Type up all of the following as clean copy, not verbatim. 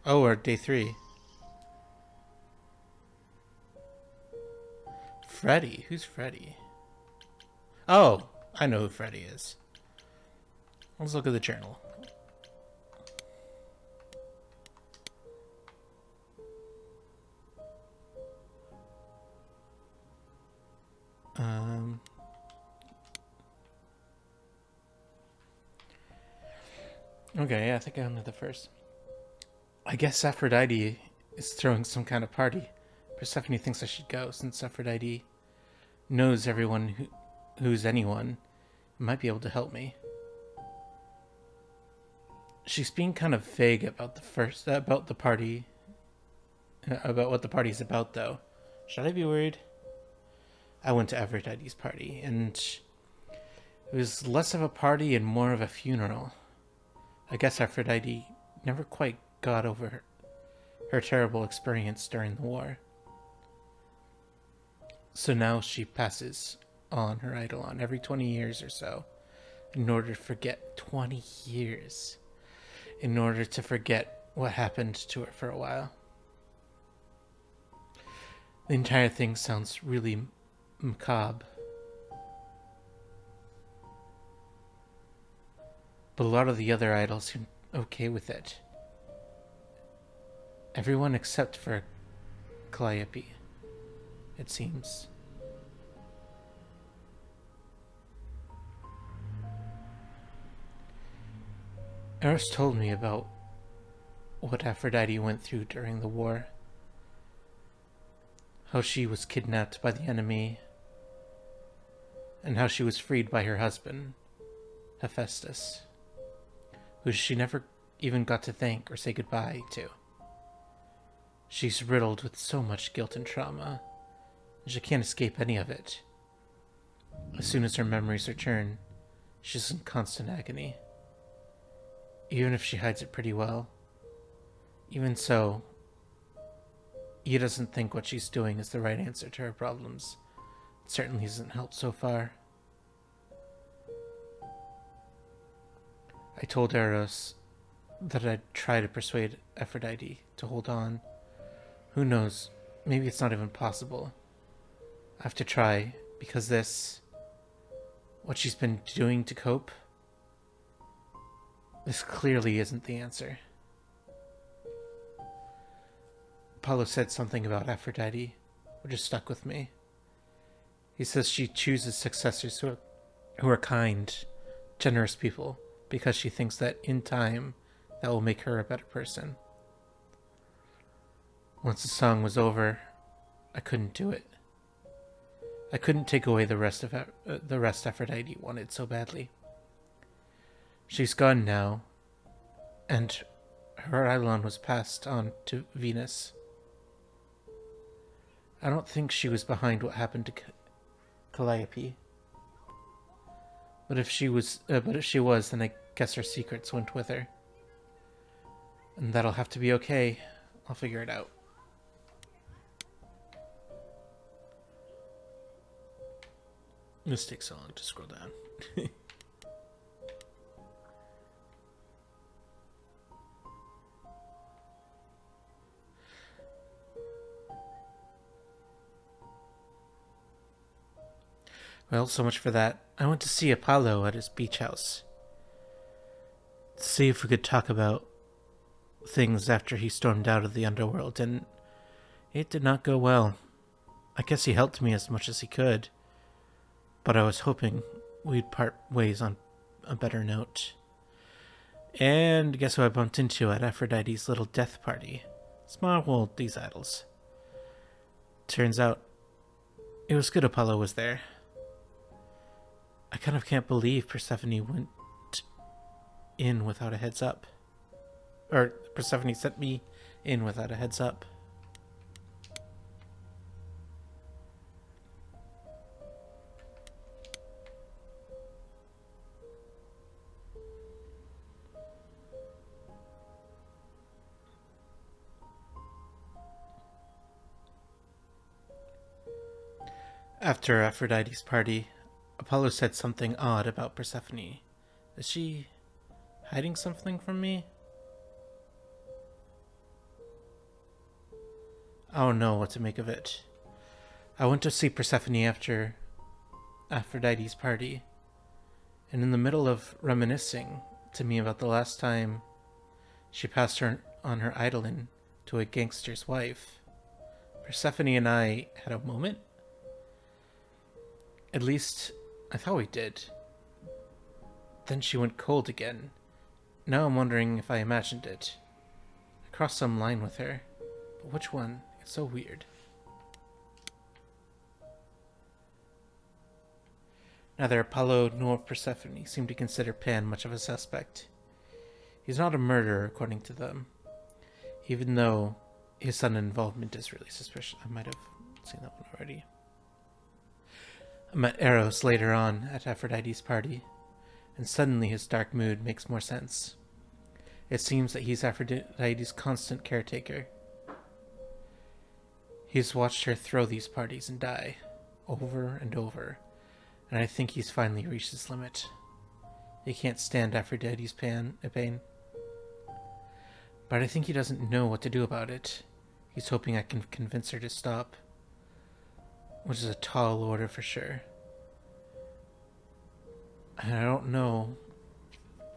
Oh, we're at day 3. Freddie? Who's Freddie? Oh, I know who Freddie is. Let's look at the journal. Um. Okay, yeah, I think I know the first. I guess Aphrodite is throwing some kind of party. Persephone thinks I should go since Aphrodite knows everyone who's anyone might be able to help me. She's being kind of vague about the party, about what the party's about, though. Should I be worried? I went to Aphrodite's party, and it was less of a party and more of a funeral. I guess Aphrodite never quite got over her terrible experience during the war. So now she passes on her eidolon every 20 years or so in order to forget 20 years. In order to forget what happened to her for a while. The entire thing sounds really macabre. But a lot of the other idols seem okay with it. Everyone except for Calliope, it seems. Eris told me about what Aphrodite went through during the war. How she was kidnapped by the enemy, and how she was freed by her husband, Hephaestus, who she never even got to thank or say goodbye to. She's riddled with so much guilt and trauma, and she can't escape any of it. As soon as her memories return, she's in constant agony. Even if she hides it pretty well. Even so, he doesn't think what she's doing is the right answer to her problems. It certainly hasn't helped so far. I told Eros that I'd try to persuade Aphrodite to hold on. Who knows, maybe it's not even possible. I have to try, because what she's been doing to cope, this clearly isn't the answer. Apollo said something about Aphrodite, which has stuck with me. He says she chooses successors who are kind, generous people, because she thinks that in time, that will make her a better person. Once the song was over, I couldn't do it. I couldn't take away the rest Aphrodite wanted so badly. She's gone now, and her eidolon was passed on to Venus. I don't think she was behind what happened to Calliope. But if she was, then I guess her secrets went with her. And that'll have to be okay. I'll figure it out. This takes so long to scroll down. Well, so much for that. I went to see Apollo at his beach house. To see if we could talk about things after he stormed out of the underworld, and it did not go well. I guess he helped me as much as he could, but I was hoping we'd part ways on a better note. And guess who I bumped into at Aphrodite's little death party? Small world, these idols. Turns out, it was good Apollo was there. I kind of can't believe Persephone went in without a heads up. Or Persephone sent me in without a heads up. After Aphrodite's party, Apollo said something odd about Persephone. Is she hiding something from me? I don't know what to make of it. I went to see Persephone after Aphrodite's party, and in the middle of reminiscing to me about the last time she passed her on her idolin to a gangster's wife, Persephone and I had a moment. At least, I thought we did. Then she went cold again. Now I'm wondering if I imagined it. I crossed some line with her, but which one? It's so weird. Neither Apollo nor Persephone seem to consider Pan much of a suspect. He's not a murderer, according to them, even though his sudden involvement is really suspicious. I might have seen that one already. I met Eros later on at Aphrodite's party, and suddenly his dark mood makes more sense. It seems that he's Aphrodite's constant caretaker. He's watched her throw these parties and die, over and over, and I think he's finally reached his limit. He can't stand Aphrodite's pain. But I think he doesn't know what to do about it. He's hoping I can convince her to stop, which is a tall order for sure. And I don't know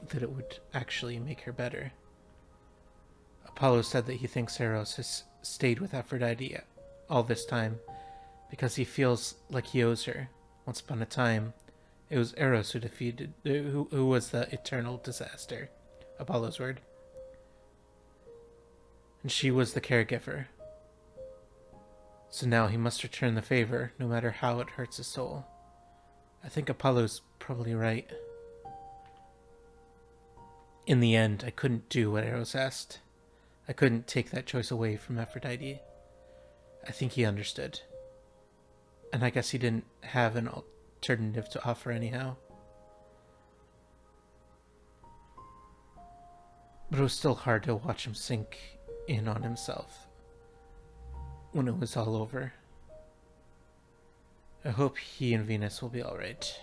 that it would actually make her better. Apollo said that he thinks Eros has stayed with Aphrodite all this time because he feels like he owes her. Once upon a time, it was Eros who was the eternal disaster, Apollo's word. And she was the caregiver. So now he must return the favor, no matter how it hurts his soul. I think Apollo's probably right. In the end, I couldn't do what Eros asked. I couldn't take that choice away from Aphrodite. I think he understood. And I guess he didn't have an alternative to offer anyhow. But it was still hard to watch him sink in on himself when it was all over. I hope he and Venus will be alright.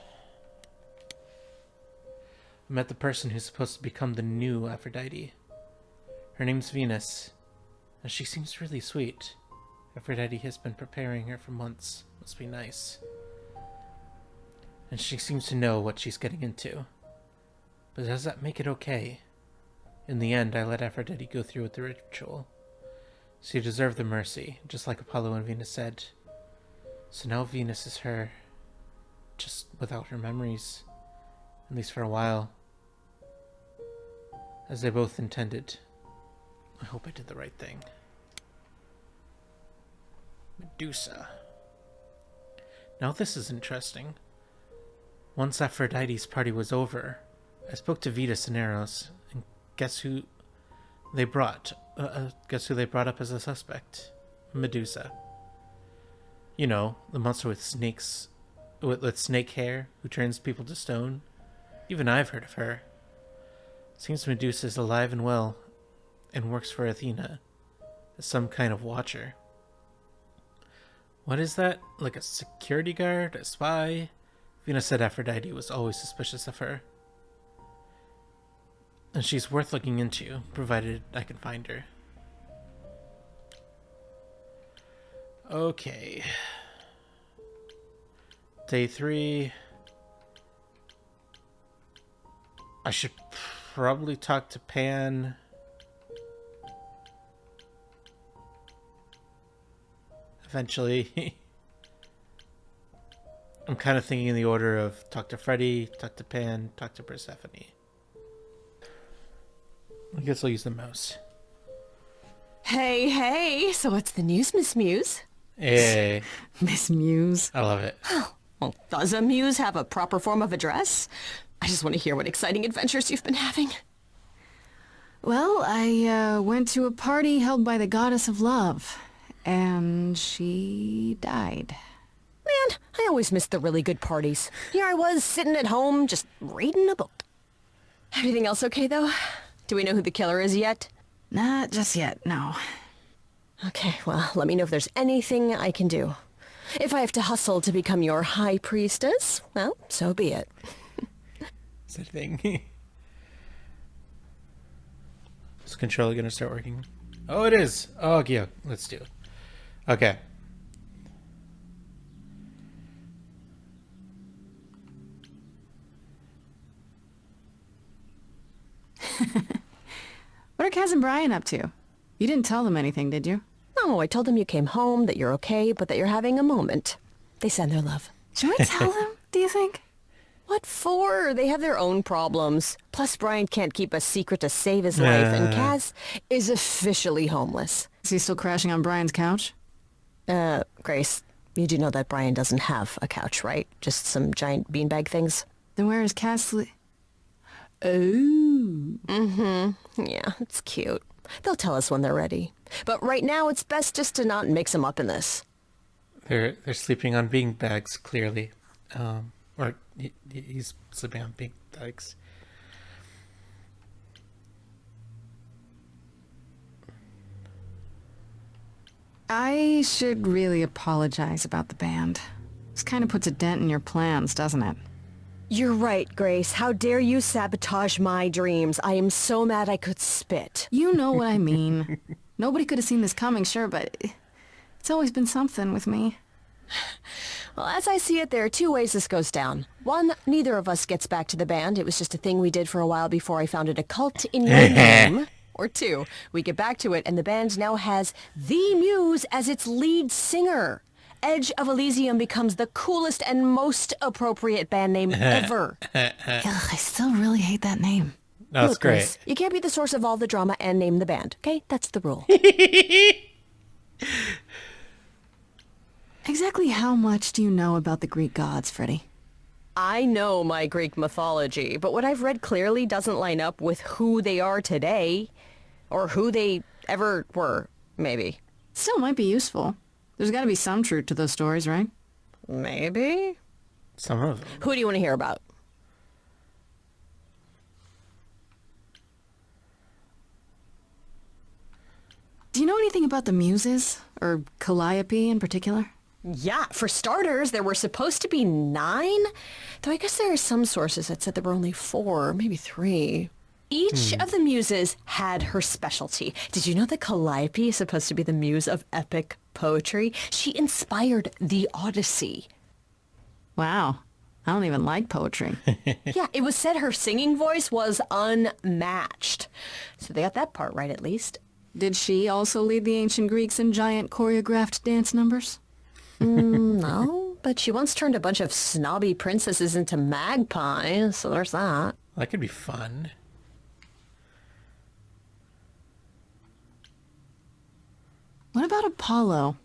I met the person who's supposed to become the new Aphrodite. Her name's Venus, and she seems really sweet. Aphrodite has been preparing her for months. Must be nice. And she seems to know what she's getting into. But does that make it okay? In the end, I let Aphrodite go through with the ritual. She deserved the mercy, just like Apollo and Venus said. So now Venus is her, just without her memories, at least for a while. As they both intended. I hope I did the right thing. Medusa. Now this is interesting. Once Aphrodite's party was over, I spoke to Venus and Eros, and guess who they brought? Guess who they brought up as a suspect? Medusa. You know, the monster with snakes, with snake hair, who turns people to stone. Even I've heard of her. Seems Medusa is alive and well, and works for Athena, as some kind of watcher. What is that? Like a security guard? A spy? Venus said Aphrodite was always suspicious of her. And she's worth looking into, provided I can find her. Okay. Day 3. I should probably talk to Pan. Eventually. I'm kind of thinking in the order of talk to Freddie, talk to Pan, talk to Persephone. I guess I'll use the mouse. Hey, hey, so what's the news, Miss Muse? Hey. Miss Muse. I love it. Well, does a muse have a proper form of address? I just want to hear what exciting adventures you've been having. Well, I went to a party held by the goddess of love, and she died. Man, I always miss the really good parties. Here I was, sitting at home, just reading a book. Everything else okay, though? Do we know who the killer is yet? Not just yet, no. Okay, well, let me know if there's anything I can do. If I have to hustle to become your high priestess, well, so be it. Is that a thing? Is the controller gonna start working? Oh, it is! Oh, yeah, let's do it. Okay. What are Kaz and Brian up to? You didn't tell them anything, did you? No, I told them you came home, that you're okay, but that you're having a moment. They send their love. Should I tell them, do you think? What for? They have their own problems. Plus, Brian can't keep a secret to save his life, and Kaz is officially homeless. Is he still crashing on Brian's couch? Grace, you do know that Brian doesn't have a couch, right? Just some giant beanbag things? Then where is Kaz Oh. Yeah, it's cute. They'll tell us when they're ready. But right now, it's best just to not mix them up in this. They're sleeping on beanbags, clearly. Or he's sleeping on beanbags. I should really apologize about the band. This kind of puts a dent in your plans, doesn't it? You're right, Grace. How dare you sabotage my dreams? I am so mad I could spit. You know what I mean. Nobody could have seen this coming, sure, but it's always been something with me. Well, as I see it, there are two ways this goes down. One, neither of us gets back to the band. It was just a thing we did for a while before I founded a cult in your name. Or two, we get back to it and the band now has the Muse as its lead singer. Edge of Elysium becomes the coolest and most appropriate band name ever. Ugh, I still really hate that name. That's Look, great. Grace, you can't be the source of all the drama and name the band, okay? That's the rule. Exactly how much do you know about the Greek gods, Freddie? I know my Greek mythology, but what I've read clearly doesn't line up with who they are today. Or who they ever were, maybe. Still might be useful. There's got to be some truth to those stories, right? Maybe? Some of them. Who do you want to hear about? Do you know anything about the Muses? Or Calliope in particular? Yeah, for starters, there were supposed to be 9. Though I guess there are some sources that said there were only 4, maybe 3. Each of the muses had her specialty. Did you know that Calliope is supposed to be the muse of epic poetry? She inspired the Odyssey. Wow. I don't even like poetry. Yeah, it was said her singing voice was unmatched. So they got that part right at least. Did she also lead the ancient Greeks in giant choreographed dance numbers? No, but she once turned a bunch of snobby princesses into magpies, so there's that. That could be fun. What about Apollo?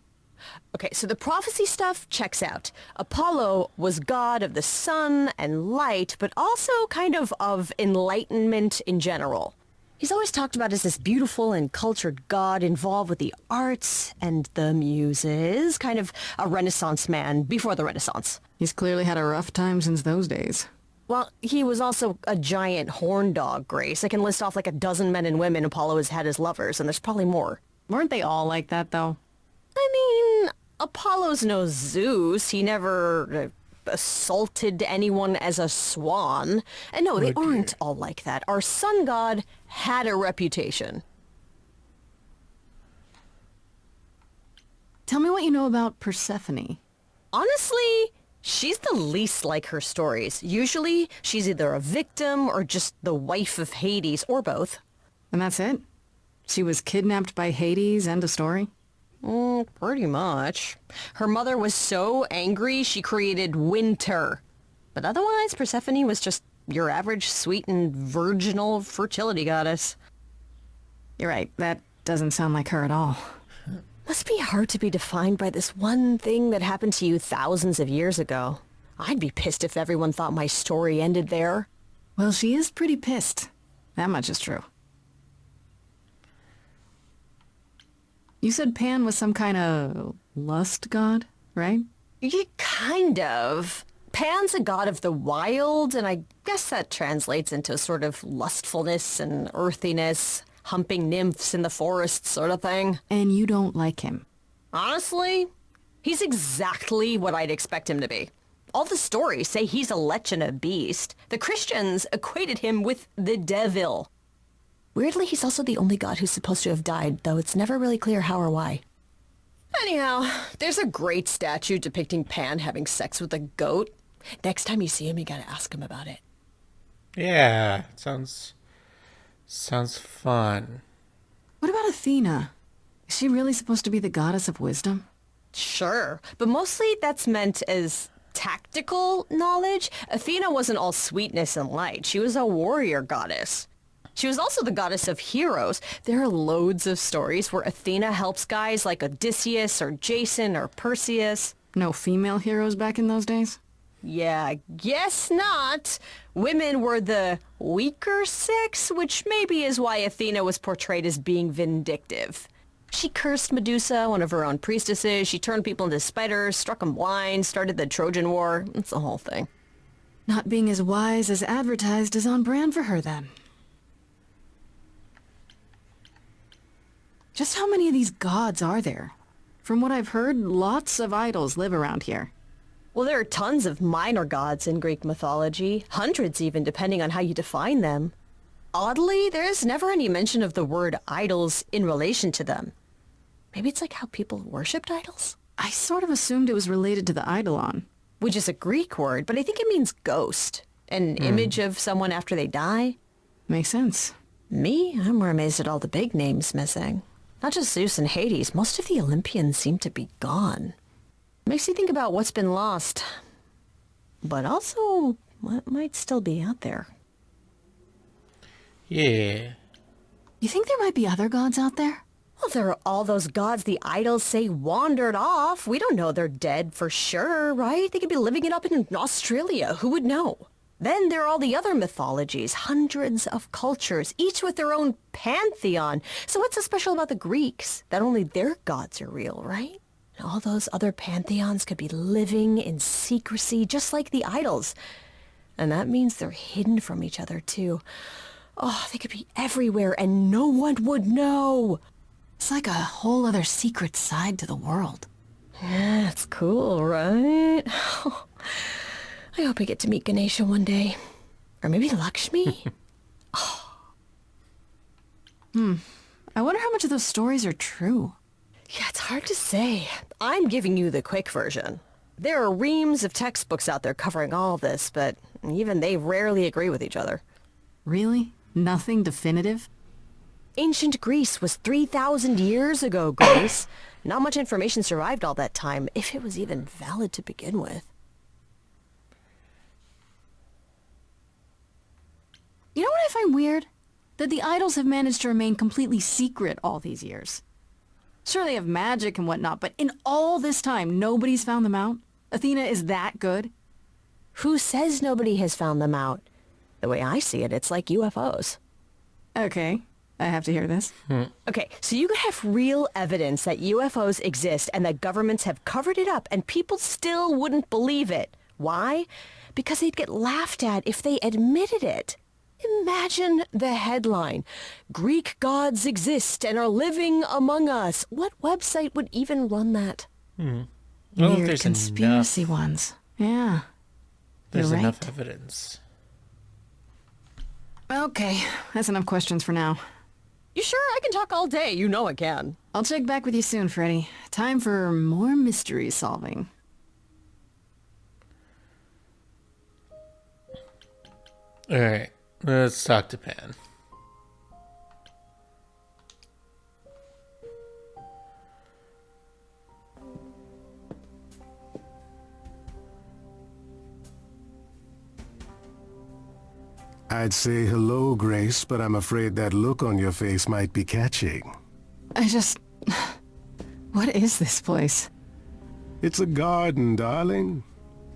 Okay, so the prophecy stuff checks out. Apollo was god of the sun and light, but also kind of enlightenment in general. He's always talked about as this beautiful and cultured god involved with the arts and the muses, kind of a Renaissance man before the Renaissance. He's clearly had a rough time since those days. Well, he was also a giant horn dog, Grace. I can list off like a dozen men and women Apollo has had as lovers, and there's probably more. Weren't they all like that, though? I mean, Apollo's no Zeus. He never assaulted anyone as a swan. And no, they aren't all like that. Our sun god had a reputation. Tell me what you know about Persephone. Honestly, she's the least like her stories. Usually, she's either a victim or just the wife of Hades, or both. And that's it? She was kidnapped by Hades, end of story? Pretty much. Her mother was so angry she created winter. But otherwise, Persephone was just your average sweet and virginal fertility goddess. You're right, that doesn't sound like her at all. Must be hard to be defined by this one thing that happened to you thousands of years ago. I'd be pissed if everyone thought my story ended there. Well, she is pretty pissed. That much is true. You said Pan was some kind of lust god, right? Yeah, kind of. Pan's a god of the wild, and I guess that translates into sort of lustfulness and earthiness, humping nymphs in the forest sort of thing. And you don't like him? Honestly, he's exactly what I'd expect him to be. All the stories say he's a lech and a beast. The Christians equated him with the devil. Weirdly, he's also the only god who's supposed to have died, though it's never really clear how or why. Anyhow, there's a great statue depicting Pan having sex with a goat. Next time you see him, you gotta ask him about it. Yeah, sounds fun. What about Athena? Is she really supposed to be the goddess of wisdom? Sure, but mostly that's meant as tactical knowledge. Athena wasn't all sweetness and light. She was a warrior goddess. She was also the goddess of heroes. There are loads of stories where Athena helps guys like Odysseus or Jason or Perseus. No female heroes back in those days? Yeah, I guess not. Women were the weaker sex, which maybe is why Athena was portrayed as being vindictive. She cursed Medusa, one of her own priestesses. She turned people into spiders, struck them blind, started the Trojan War. It's the whole thing. Not being as wise as advertised is on brand for her, then. Just how many of these gods are there? From what I've heard, lots of idols live around here. Well, there are tons of minor gods in Greek mythology. Hundreds even, depending on how you define them. Oddly, there's never any mention of the word idols in relation to them. Maybe it's like how people worshipped idols? I sort of assumed it was related to the eidolon. Which is a Greek word, but I think it means ghost. An image of someone after they die. Makes sense. Me, I'm more amazed at all the big names missing. Not just Zeus and Hades, most of the Olympians seem to be gone. Makes you think about what's been lost. But also, what might still be out there. Yeah. You think there might be other gods out there? Well, there are all those gods the idols say wandered off. We don't know they're dead for sure, right? They could be living it up in Australia. Who would know? Then there are all the other mythologies, hundreds of cultures, each with their own pantheon. So what's so special about the Greeks? That only their gods are real, right? And all those other pantheons could be living in secrecy, just like the idols. And that means they're hidden from each other, too. Oh, they could be everywhere and no one would know. It's like a whole other secret side to the world. Yeah, it's cool, right? I hope I get to meet Ganesha one day. Or maybe Lakshmi? I wonder how much of those stories are true. Yeah, it's hard to say. I'm giving you the quick version. There are reams of textbooks out there covering all this, but even they rarely agree with each other. Really? Nothing definitive? Ancient Greece was 3,000 years ago, Grace. Not much information survived all that time, if it was even valid to begin with. You know what I find weird? That the idols have managed to remain completely secret all these years. Sure, they have magic and whatnot, but in all this time, nobody's found them out? Athena is that good? Who says nobody has found them out? The way I see it, it's like UFOs. Okay, I have to hear this. Okay, so you could have real evidence that UFOs exist and that governments have covered it up and people still wouldn't believe it. Why? Because they'd get laughed at if they admitted it. Imagine the headline. Greek gods exist and are living among us. What website would even run that? Well, Weird there's conspiracy enough, ones. Yeah. there's You're enough right. evidence. Okay, that's enough questions for now. You sure? I can talk all day. You know I can. I'll check back with you soon, Freddie. Time for more mystery solving. Alright, let's talk to Pan. I'd say hello, Grace, but I'm afraid that look on your face might be catching. What is this place? It's a garden, darling.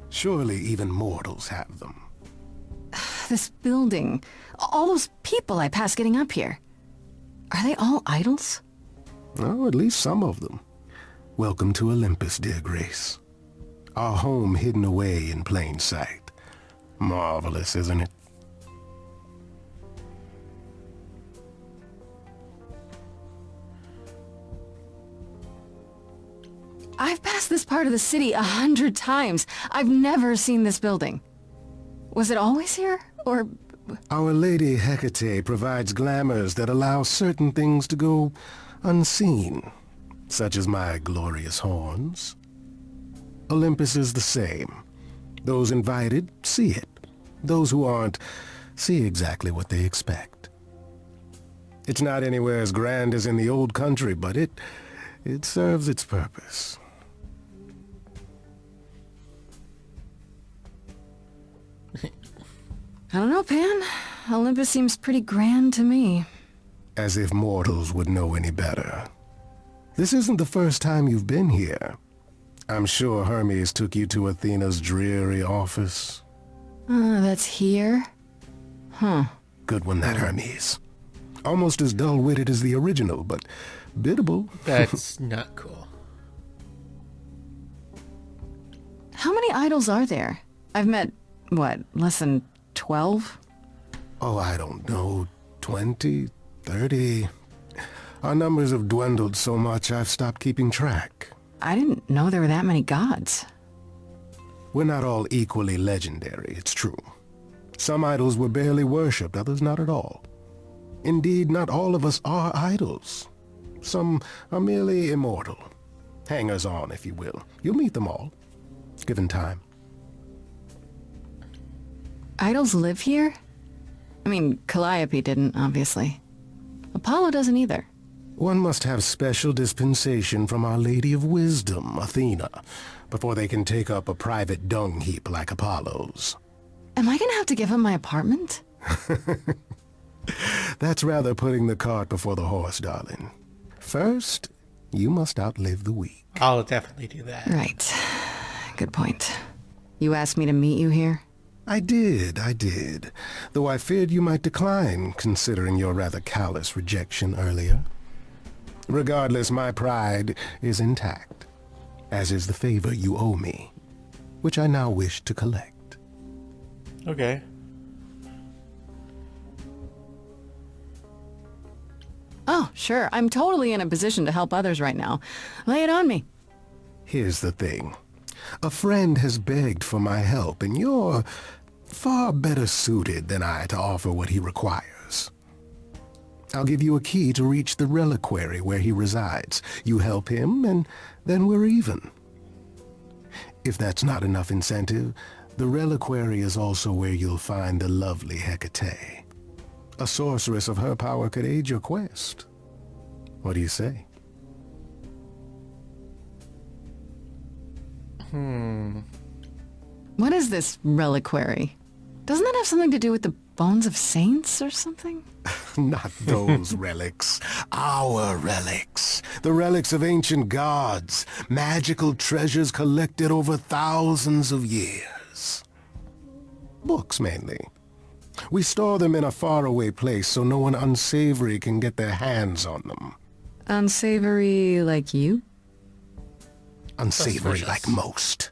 Surely even mortals have them. This building. All those people I pass getting up here. Are they all idols? Oh, at least some of them. Welcome to Olympus, dear Grace. Our home hidden away in plain sight. Marvelous, isn't it? I've passed this part of the city 100 times. I've never seen this building. Was it always here? Or... Our Lady Hecate provides glamours that allow certain things to go unseen. such as my glorious horns. Olympus is the same. Those invited see it. Those who aren't see exactly what they expect. It's not anywhere as grand as in the old country, but it serves its purpose. I don't know, Pan. Olympus seems pretty grand to me. As if mortals would know any better. This isn't the first time you've been here. I'm sure Hermes took you to Athena's dreary office. That's here? Huh. Good one, that Hermes. Almost as dull-witted as the original, but biddable. That's not cool. How many idols are there? I've met, what, less than 12? Oh, I don't know, 20, 30. Our numbers have dwindled so much I've stopped keeping track. I didn't know there were that many gods. We're not all equally legendary, it's true. Some idols were barely worshipped, others not at all. Indeed, not all of us are idols. Some are merely immortal. Hangers-on, if you will. You'll meet them all, given time. Idols live here? I mean, Calliope didn't, obviously. Apollo doesn't either. One must have special dispensation from Our Lady of Wisdom, Athena, before they can take up a private dung heap like Apollo's. Am I gonna have to give him my apartment? That's rather putting the cart before the horse, darling. First, you must outlive the week. I'll definitely do that. Right. Good point. You asked me to meet you here? I did. Though I feared you might decline, considering your rather callous rejection earlier. Regardless, my pride is intact, as is the favor you owe me, which I now wish to collect. Okay. Oh, sure. I'm totally in a position to help others right now. Lay it on me. Here's the thing. A friend has begged for my help, and you're far better suited than I to offer what he requires. I'll give you a key to reach the reliquary where he resides. You help him, and then we're even. If that's not enough incentive, the reliquary is also where you'll find the lovely Hecate. A sorceress of her power could aid your quest. What do you say? What is this reliquary? Doesn't that have something to do with the bones of saints or something? Not those relics. Our relics. The relics of ancient gods. Magical treasures collected over thousands of years. Books, mainly. We store them in a faraway place so no one unsavory can get their hands on them. Unsavory like you? Unsavory Suspicious. like most.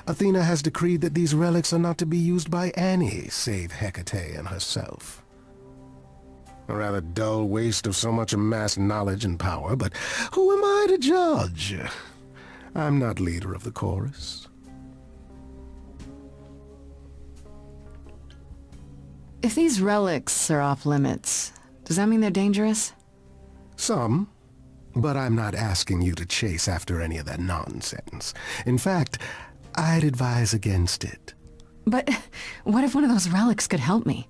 Athena has decreed that these relics are not to be used by any save Hecate and herself. A rather dull waste of so much amassed knowledge and power, but who am I to judge? I'm not leader of the chorus. If these relics are off limits, does that mean they're dangerous? Some, but I'm not asking you to chase after any of that nonsense. In fact, I'd advise against it. But what if one of those relics could help me?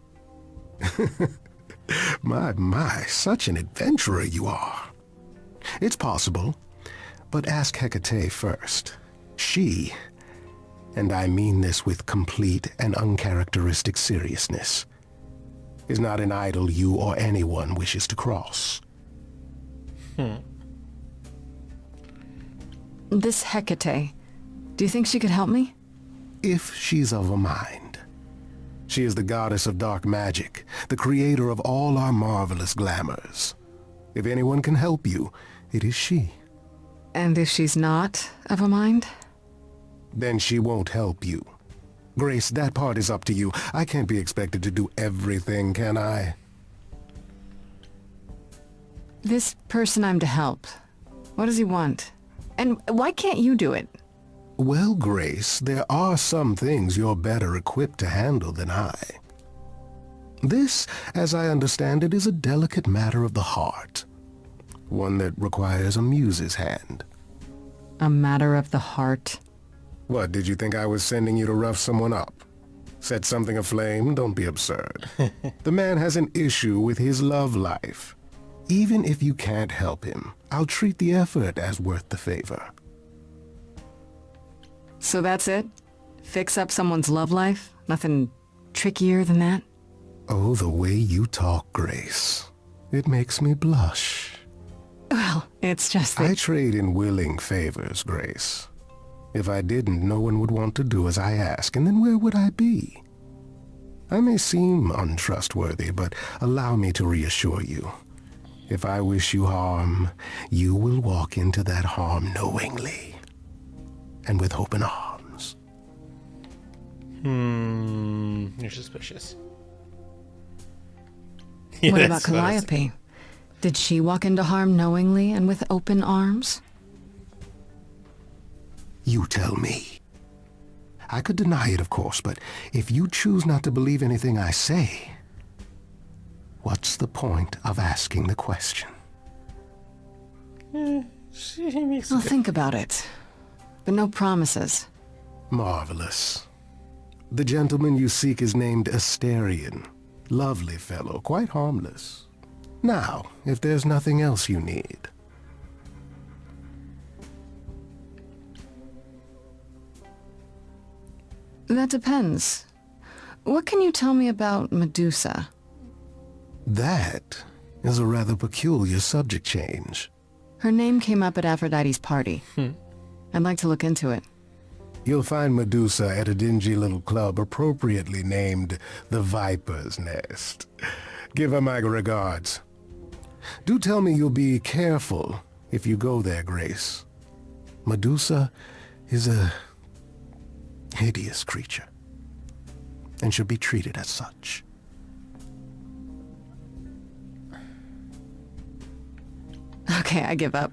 My, such an adventurer you are. It's possible, but ask Hecate first. She, and I mean this with complete and uncharacteristic seriousness, is not an idol you or anyone wishes to cross. This Hecate, do you think she could help me? If she's of a mind. She is the goddess of dark magic, the creator of all our marvelous glamours. If anyone can help you, it is she. And if she's not of a mind? Then she won't help you. Grace, that part is up to you. I can't be expected to do everything, can I? This person I'm to help, what does he want? And why can't you do it? Well, Grace, there are some things you're better equipped to handle than I. This, as I understand it, is a delicate matter of the heart. One that requires a muse's hand. A matter of the heart. What, did you think I was sending you to rough someone up? Set something aflame? Don't be absurd. The man has an issue with his love life. Even if you can't help him, I'll treat the effort as worth the favor. So that's it? Fix up someone's love life? Nothing trickier than that? Oh, the way you talk, Grace. It makes me blush. Well, it's just that... I trade in willing favors, Grace. If I didn't, no one would want to do as I ask, and then where would I be? I may seem untrustworthy, but allow me to reassure you. If I wish you harm, you will walk into that harm knowingly, and with open arms. You're suspicious. What about Calliope? Did she walk into harm knowingly and with open arms? You tell me. I could deny it, of course, but if you choose not to believe anything I say, what's the point of asking the question? I'll think about it, but no promises. Marvelous. The gentleman you seek is named Asterion. Lovely fellow, quite harmless. Now, if there's nothing else you need. That depends. What can you tell me about Medusa? That is a rather peculiar subject change. Her name came up at Aphrodite's party. I'd like to look into it. You'll find Medusa at a dingy little club appropriately named the Viper's Nest. Give her my regards. Do tell me you'll be careful if you go there, Grace. Medusa is a hideous creature, and should be treated as such. Okay, I give up.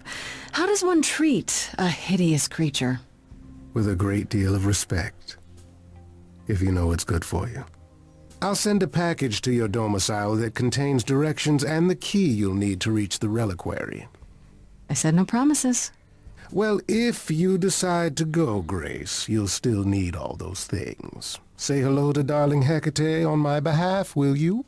How does one treat a hideous creature? With a great deal of respect, if you know it's good for you. I'll send a package to your domicile that contains directions and the key you'll need to reach the reliquary. I said no promises. Well, if you decide to go, Grace, you'll still need all those things. Say hello to darling Hecate on my behalf, will you?